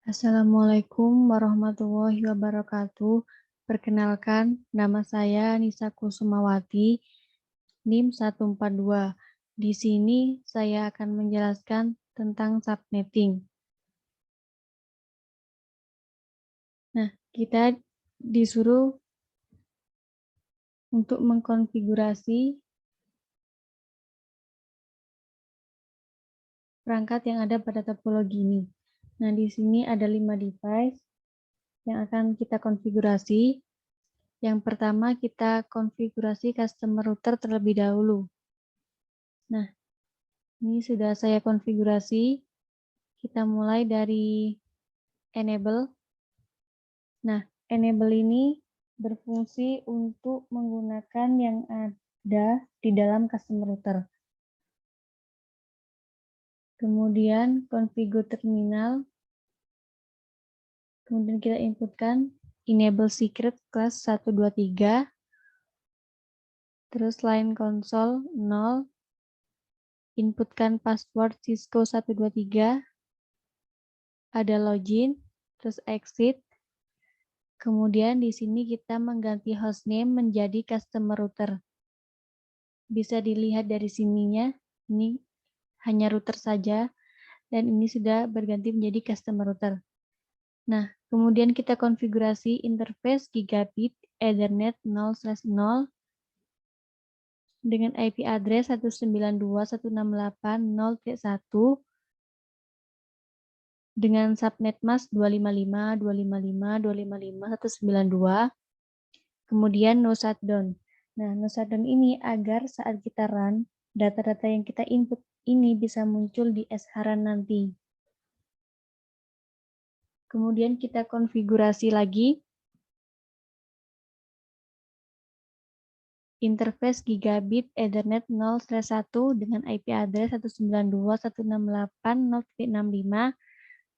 Assalamualaikum warahmatullahi wabarakatuh. Perkenalkan, nama saya Nisa Kusumawati, NIM 142. Di sini saya akan menjelaskan tentang subnetting. Nah, kita disuruh untuk mengkonfigurasi perangkat yang ada pada topologi ini. Nah, di sini ada 5 device yang akan kita konfigurasi. Yang pertama, kita konfigurasi customer router terlebih dahulu. Nah, ini sudah saya konfigurasi. Kita mulai dari enable. Nah, enable ini berfungsi untuk menggunakan yang ada di dalam customer router. Kemudian configure terminal. Kemudian kita inputkan enable secret class 123. Terus line console 0. Inputkan password Cisco 123. Ada login, terus exit. Kemudian di sini kita mengganti hostname menjadi customer router. Bisa dilihat dari sininya, ini hanya router saja, dan ini sudah berganti menjadi customer router. Nah, kemudian kita konfigurasi interface gigabit Ethernet 0/0 dengan IP address 192.168.0.1 dengan subnet mask 255.255.255.192. Kemudian no shutdown. Nah, no shutdown ini agar saat kita run, data-data yang kita input ini bisa muncul di SHRAN nanti. Kemudian kita konfigurasi lagi interface gigabit Ethernet 0/1 dengan IP address 192.168.0.65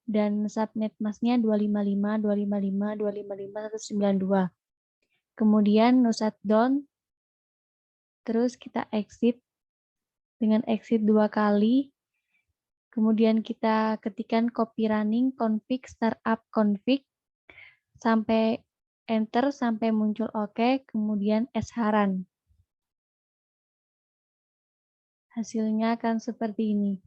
dan subnet masknya 255.255.255.192. Kemudian no shutdown, terus kita exit dengan exit 2 kali. Kemudian kita ketikkan copy running config startup config sampai enter sampai muncul OK, kemudian SHRAN. Hasilnya akan seperti ini.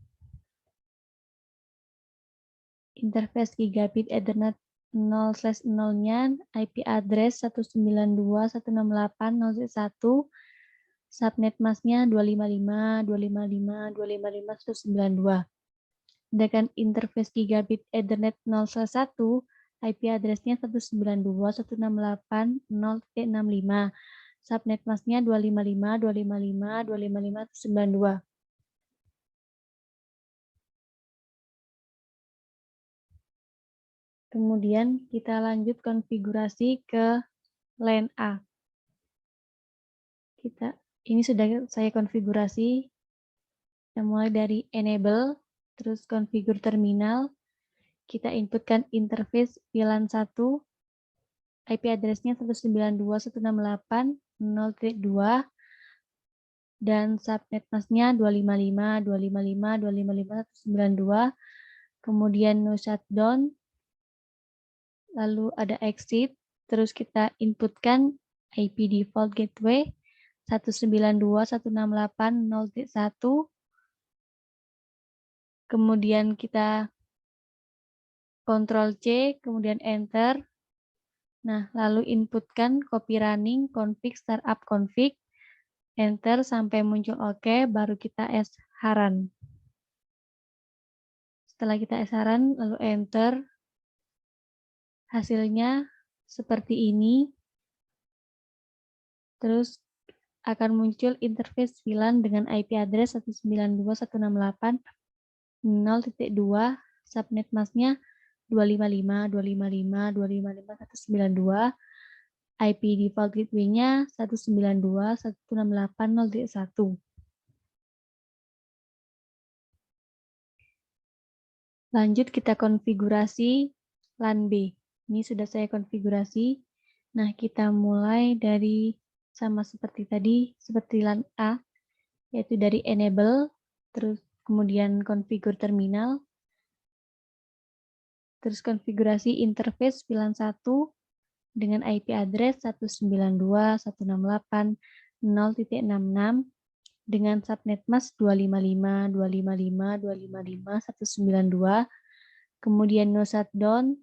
Interface gigabit Ethernet 0/0-nya IP address 192.168.0.1, subnet masknya 255.255.255.192. Sedangkan interface gigabit Ethernet 0/1 IP address-nya 192.168.0.65. Subnet masknya 255.255.255.192. Kemudian kita lanjut konfigurasi ke LAN A. Ini sudah saya konfigurasi. Kita mulai dari enable, terus configure terminal. Kita inputkan interface VLAN 1, IP address-nya 192.168.0.2 dan subnet masknya 255.255.255.192. Kemudian no shutdown, lalu ada exit, terus kita inputkan IP default gateway 192.168.0.1. Kemudian kita Ctrl C, kemudian enter. Nah, lalu inputkan copy running config startup config, enter sampai muncul OK, baru kita SHRAN. Setelah kita SHRAN, lalu enter. Hasilnya seperti ini. Terus akan muncul interface VLAN dengan IP address 192.168.0.2, subnet masknya 255.255.255.192, IP default gateway-nya 192.168.0.1. Lanjut kita konfigurasi LAN B. Ini sudah saya konfigurasi. Nah, kita mulai dari sama seperti tadi, seperti LAN A, yaitu dari enable, terus kemudian configure terminal. Terus konfigurasi interface VLAN 1 dengan IP address 192.168.0.66 dengan subnet mask 255.255.255.192. Kemudian no shutdown,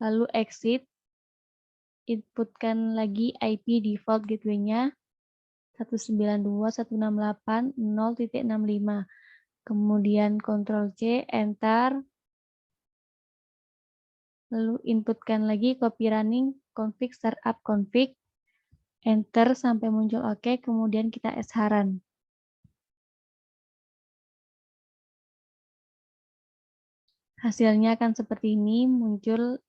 lalu exit, inputkan lagi IP default gateway-nya 192.168.0.65. Kemudian Ctrl C, Enter, lalu inputkan lagi copy running config startup config, Enter sampai muncul OK, kemudian kita run. Hasilnya akan seperti ini, muncul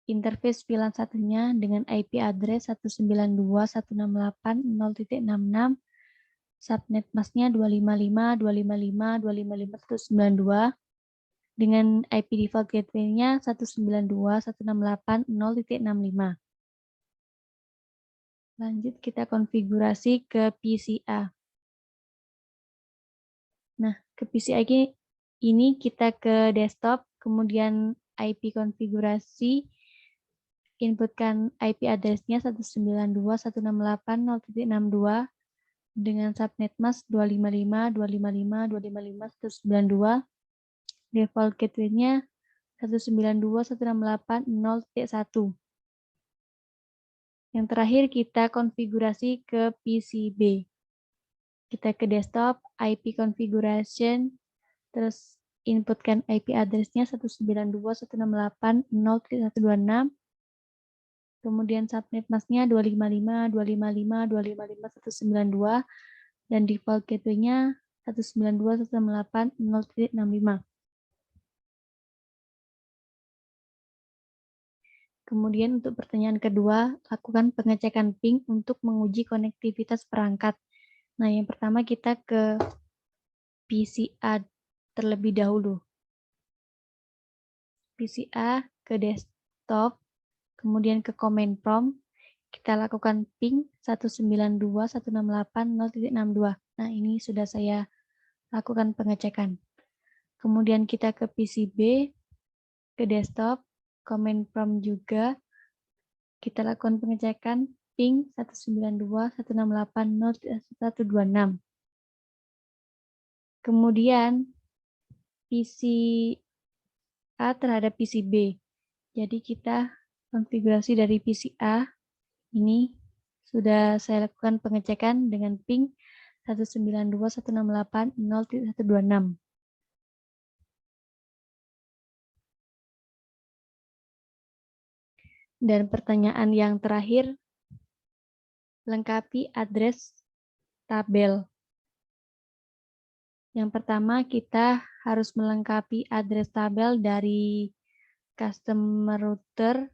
interface VLAN satunya dengan IP address 192.168.0.66, subnet masknya 255.255.255.192, dengan IP default gateway-nya 192.168.0.65. Lanjut kita konfigurasi ke PCA. Nah, ke PCA ini kita ke desktop, kemudian IP konfigurasi, inputkan IP address-nya 192.168.0.62 dengan subnet mask 255.255.255.192. Default gateway-nya 192.168.0.1. Yang terakhir kita konfigurasi ke PCB. Kita ke desktop, IP configuration, terus inputkan IP address-nya 192.168.0.126. Kemudian subnet mask-nya 255.255.255.192 dan default gateway-nya 192.168.0.65. Kemudian untuk pertanyaan kedua, lakukan pengecekan ping untuk menguji konektivitas perangkat. Nah, yang pertama kita ke PCA terlebih dahulu. PCA ke desktop, kemudian ke command prompt, kita lakukan ping 192.168.0.62. Nah, ini sudah saya lakukan pengecekan. Kemudian kita ke PCB, ke desktop, command prompt juga, kita lakukan pengecekan ping 192.168.0.126. Kemudian PCA terhadap PCB. Jadi kita konfigurasi dari PCA ini sudah saya lakukan pengecekan dengan ping 192.168.0.126. Dan pertanyaan yang terakhir, lengkapi address tabel. Yang pertama kita harus melengkapi address tabel dari customer router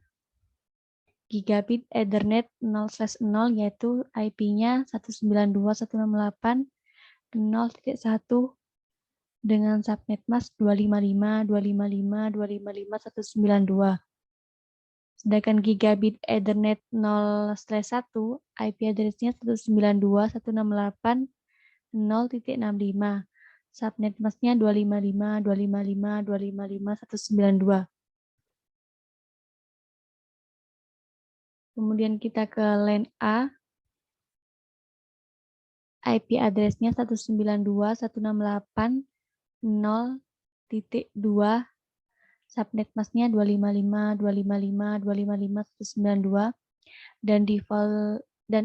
Gigabit Ethernet 0/0 yaitu IP-nya 192.168.0.1 dengan subnet mask 255.255.255.192. Sedangkan Gigabit Ethernet 0/1 IP address-nya 192.168.0.65. Subnet mask-nya 255.255.255.192. Kemudian kita ke LAN A, IP address-nya 192.168.0.2, subnet mask-nya 255.255.255.192, dan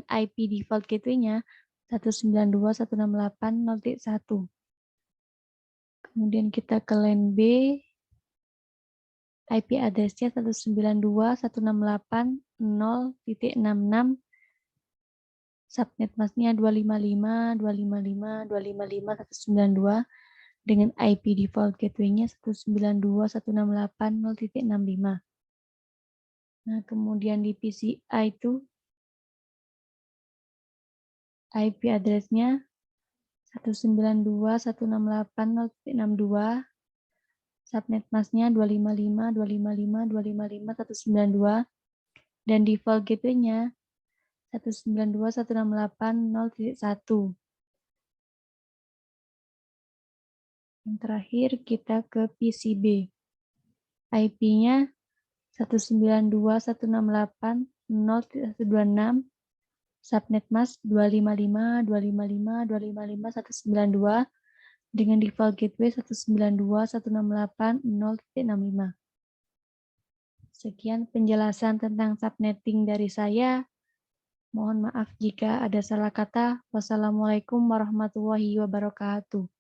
IP default gateway-nya 192.168.0.1. Kemudian kita ke LAN B, IP address-nya 192.168.0.66, subnet mask-nya 255.255.255.192 dengan IP default gateway-nya 192.168.0.65. Nah, kemudian di PCI itu IP address-nya 192.168.0.62, subnet mask-nya 255.255.255.192 dan default gateway-nya 192.168.0.1. Yang terakhir kita ke PCB. IP-nya 192.168.0.126, subnet mask 255.255.255.192 dengan default gateway 192.168.0.65. Sekian penjelasan tentang subnetting dari saya. Mohon maaf jika ada salah kata. Wassalamualaikum warahmatullahi wabarakatuh.